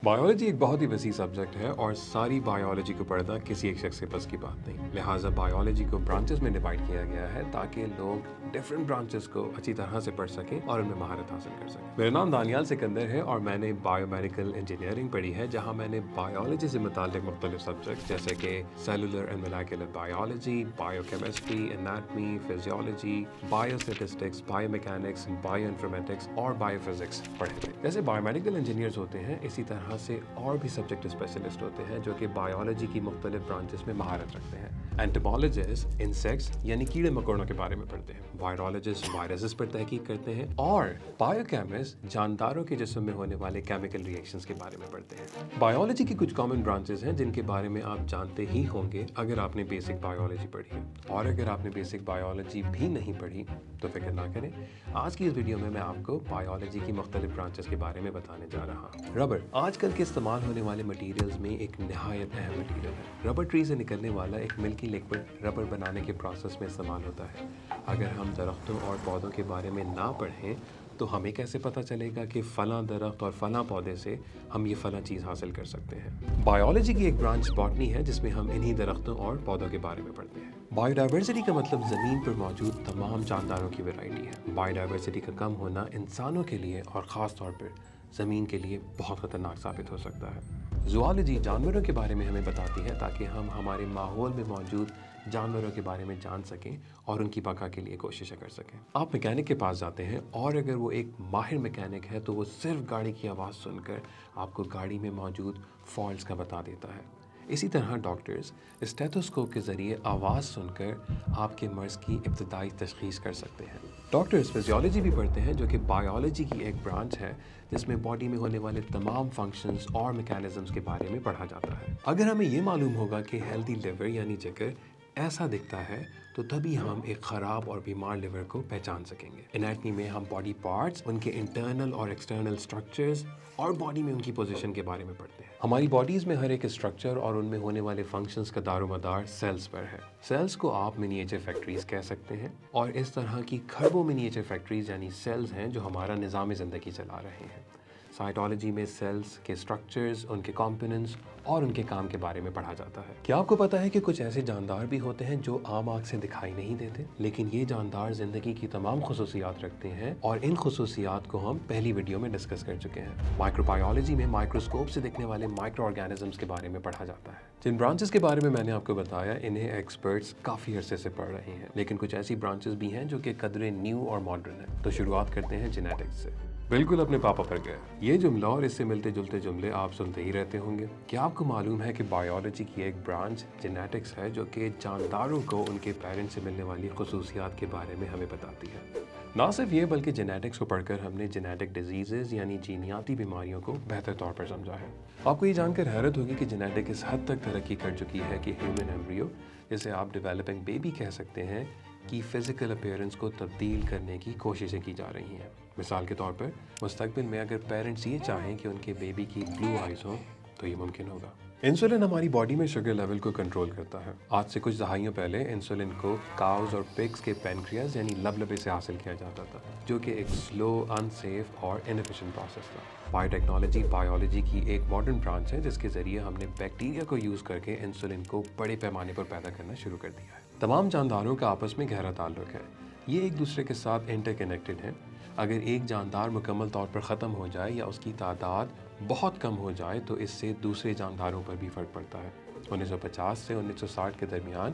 Biology एक बहुत ही वसी सब्जेक्ट है और सारी बायोलॉजी को पढ़ना किसी एक शख्स के बस की बात नहीं। लिहाजा बायोलॉजी को ब्रांचेस में डिवाइड किया गया है ताकि लोग डिफरेंट ब्रांचेस को अच्छी तरह से पढ़ सकें और उनमें महारत हासिल कर सकें। मेरा नाम दानियाल सिकंदर है और मैंने बायोमेडिकल इंजीनियरिंग पढ़ी है, जहाँ मैंने बायोलॉजी से मुताल्लिक मुख्तलिफ सब्जेक्ट जैसे कि cellular and molecular biology, biochemistry, anatomy, physiology, biostatistics, biomechanics, bioinformatics और बायोफिजिक्स पढ़े थे। जैसे बायोमेडिकल इंजीनियर्स होते हैं, इसी तरह से और भी सब्जेक्ट स्पेशलिस्ट होते हैं जो कि बायोलॉजी की मुख्तलिफ ब्रांचेस में महारत रखते हैं। एंटोमोलॉजिस्ट इंसेक्ट्स यानी कीड़े मकोड़ों के बारे में पढ़ते हैं, वायरोलॉजिस्ट वायरसेस पर तहकीक करते हैं और बायोकेमिस्ट जानदारों के जिस्म में होने वाले केमिकल रिएक्शंस के बारे में पढ़ते हैं। बायोलॉजी की कुछ कॉमन ब्रांचेस हैं जिनके बारे में आप जानते ही होंगे अगर आपने बेसिक बायोलॉजी पढ़ी है, और अगर आपने बेसिक बायोलॉजी भी नहीं पढ़ी तो फिक्र ना करें। आज की इस वीडियो में मैं आपको बायोलॉजी की मुख्तलिफ ब्रांचेस के बारे में बताने जा रहा हूँ। रबर आजकल के इस्तेमाल होने वाले मटेरियल्स में एक नहायत अहम मटेरियल है। रबर ट्री से निकलने वाला एक मिल्की लिक्विड रबर बनाने के प्रोसेस में इस्तेमाल होता है। अगर हम दरख्तों और पौधों के बारे में ना पढ़ें तो हमें कैसे पता चलेगा कि फ़लाँ दरख्त और फ़लाँ पौधे से हम ये फ़लाँ चीज़ हासिल कर सकते हैं। बायोलॉजी की एक ब्रांच बॉटनी है जिसमें हम इन्हीं दरख्तों और पौधों के बारे में पढ़ते हैं। बायोडाइवर्सिटी का मतलब ज़मीन पर मौजूद तमाम जानदारों की वैरायटी है। बायोडाइवर्सिटी का कम होना इंसानों के लिए और ख़ास तौर पर ज़मीन के लिए बहुत ख़तरनाक साबित हो सकता है। ज़ूलॉजी जानवरों के बारे में हमें बताती है ताकि हम हमारे माहौल में मौजूद जानवरों के बारे में जान सकें और उनकी बका के लिए कोशिशें कर सकें। आप मैकेनिक के पास जाते हैं और अगर वो एक माहिर मैकेनिक है तो वो सिर्फ गाड़ी की आवाज़ सुनकर आपको गाड़ी में मौजूद फॉल्ट्स का बता देता है। इसी तरह डॉक्टर्स स्टेथोस्कोप के ज़रिए आवाज़ सुनकर आपके मर्ज़ की इब्तदाई तशख़ीस कर सकते हैं। डॉक्टर्स फिजियोलॉजी भी पढ़ते हैं जो कि बायोलॉजी की एक ब्रांच है जिसमें बॉडी में होने वाले तमाम फंक्शंस और मैकेनिज़म्स के बारे में पढ़ा जाता है। अगर हमें ये मालूम होगा कि हेल्दी लिवर यानी जिगर ऐसा दिखता है तो तभी हम एक ख़राब और बीमार लिवर को पहचान सकेंगे। एनाटमी में हम बॉडी पार्ट्स, उनके इंटरनल और एक्सटर्नल स्ट्रक्चर्स और बॉडी में उनकी पोजीशन के बारे में पढ़ते हैं। हमारी बॉडीज़ में हर एक स्ट्रक्चर और उनमें होने वाले फंक्शंस का दारोमदार सेल्स पर है। सेल्स को आप मिनिएचर फैक्ट्रीज कह सकते हैं और इस तरह की खरबों मिनिएचर फैक्ट्रीज यानी सेल्स हैं जो हमारा निज़ाम ज़िंदगी चला रहे हैं। साइटोलॉजी में सेल्स के स्ट्रक्चर्स, उनके कंपोनेंट्स और उनके काम के बारे में पढ़ा जाता है। क्या आपको पता है कि कुछ ऐसे जानदार भी होते हैं जो आम आँख से दिखाई नहीं देते, लेकिन ये जानदार ज़िंदगी की तमाम खुसूसियात रखते हैं और इन खुसूसियात को हम पहली वीडियो में डिस्कस कर चुके हैं। माइक्रोबायोलॉजी में माइक्रोस्कोप से दिखने वाले माइक्रो ऑर्गेनिजम्स के बारे में पढ़ा जाता है। जिन ब्रांचेस के बारे में मैंने आपको बताया इन्हें एक्सपर्ट्स काफ़ी अरसे से पढ़ रहे हैं, लेकिन कुछ ऐसी ब्रांचेस भी हैं जो कि कदरे न्यू और मॉडर्न है। तो शुरुआत करते हैं जेनेटिक्स से। बिल्कुल अपने पापा पर गए। ये जुमला और इससे मिलते जुलते जुमले आप सुनते ही रहते होंगे। क्या आपको मालूम है कि बायोलॉजी की एक ब्रांच जेनेटिक्स है जो कि जानदारों को उनके पेरेंट्स से मिलने वाली खुसूसियात के बारे में हमें बताती है। ना सिर्फ ये बल्कि जेनेटिक्स को पढ़कर हमने जेनेटिक डिजीज़ यानी जीनियाती बीमारियों को बेहतर तौर पर समझा है। आपको ये जानकर हैरत होगी कि जेनेटिक इस हद तक तरक्की कर चुकी है कि ह्यूमन एम्ब्रियो, जिसे आप डेवलपिंग बेबी कह सकते हैं, की फ़िज़िकल अपीयरेंस को तब्दील करने की कोशिशें की जा रही हैं। मिसाल के तौर पर मुस्तकबिल में अगर पेरेंट्स ये चाहें कि उनके बेबी की ब्लू आइज़ हो तो ये मुमकिन होगा। इंसुलिन हमारी बॉडी में शुगर लेवल को कंट्रोल करता है। आज से कुछ दहाइयों पहले इंसुलिन को काउज और पिग्स के पैनक्रियाज यानी लबलबे से हासिल किया जाता था, जो कि एक स्लो, अनसेफ और इनएफिशिएंट प्रोसेस था। बायोटेक्नोलॉजी बायोलॉजी की एक मॉडर्न ब्रांच है जिसके ज़रिए हमने बैक्टीरिया को यूज़ करके इंसुलिन को बड़े पैमाने पर पैदा करना शुरू कर दिया है। तमाम जानदारों का आपस में गहरा ताल्लुक है, ये एक दूसरे के साथ इंटरकनेक्टेड हैं। अगर एक जानदार मुकम्मल तौर पर ख़त्म हो जाए या उसकी तादाद बहुत कम हो जाए तो इससे दूसरे जानदारों पर भी फ़र्क पड़ता है। 1950 से 1960 के दरमियान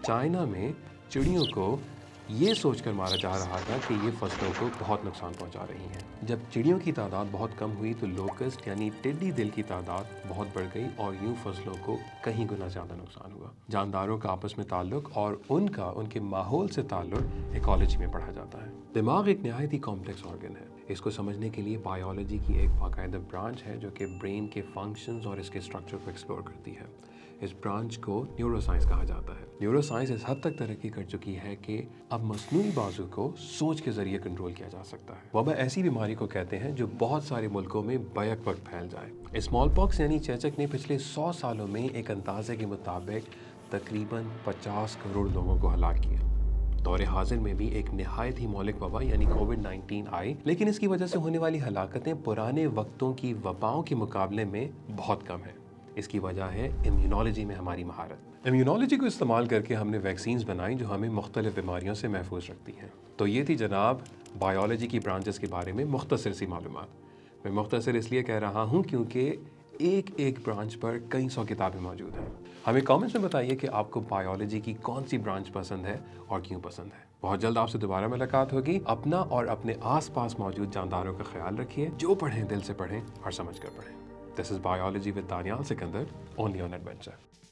चाइना में चिड़ियों को ये सोचकर मारा जा रहा था कि ये फसलों को बहुत नुकसान पहुंचा रही हैं। जब चिड़ियों की तादाद बहुत कम हुई तो लोकस्ट यानी टिड्डी दिल की तादाद बहुत बढ़ गई और यूं फसलों को कहीं गुना ज़्यादा नुकसान हुआ। जानदारों का आपस में ताल्लुक और उनके माहौल से ताल्लुक इकोलॉजी में पढ़ा जाता है। दिमाग एक नहायत ही कॉम्प्लेक्स ऑर्गन है। इसको समझने के लिए बायोलॉजी की एक बाकायदा ब्रांच है जो कि ब्रेन के फंक्शंस और इसके स्ट्रक्चर को एक्सप्लोर करती है। इस ब्रांच को न्यूरोसाइंस कहा जाता है। न्यूरोसाइंस इस हद तक तरक्की कर चुकी है कि अब मस्नूई बाजू को सोच के जरिए कंट्रोल किया जा सकता है। वबा ऐसी बीमारी को कहते हैं जो बहुत सारे मुल्कों में बैक वक्त फैल जाए। स्मॉल पॉक्स यानी चेचक ने पिछले 100 सालों में एक अंदाजे के मुताबिक तकरीबन 50 करोड़ लोगों को हलाक किया। دور حاضر میں بھی ایک نہایت ہی مہلک وبا یعنی کووڈ-19 آئی، لیکن اس کی وجہ سے ہونے والی ہلاکتیں پرانے وقتوں کی وباؤں کے مقابلے میں بہت کم ہیں۔ اس کی وجہ ہے امیونالوجی میں ہماری مہارت۔ امیونالوجی کو استعمال کر کے ہم نے ویکسینز بنائیں جو ہمیں مختلف بیماریوں سے محفوظ رکھتی ہیں۔ تو یہ تھی جناب بایولوجی کی برانچز کے بارے میں مختصر سی معلومات۔ میں مختصر اس لیے کہہ رہا ہوں کیونکہ ایک برانچ پر کئی سو کتابیں موجود ہیں۔ ہمیں کامنٹس میں بتائیے کہ آپ کو بایولوجی کی کون سی برانچ پسند ہے اور کیوں پسند ہے۔ بہت جلد آپ سے دوبارہ ملاقات ہوگی۔ اپنا اور اپنے آس پاس موجود جانداروں کا خیال رکھیے۔ جو پڑھیں دل سے پڑھیں اور سمجھ کر پڑھیں۔ This is Biology with Daniel Sikandar, only on Adventure.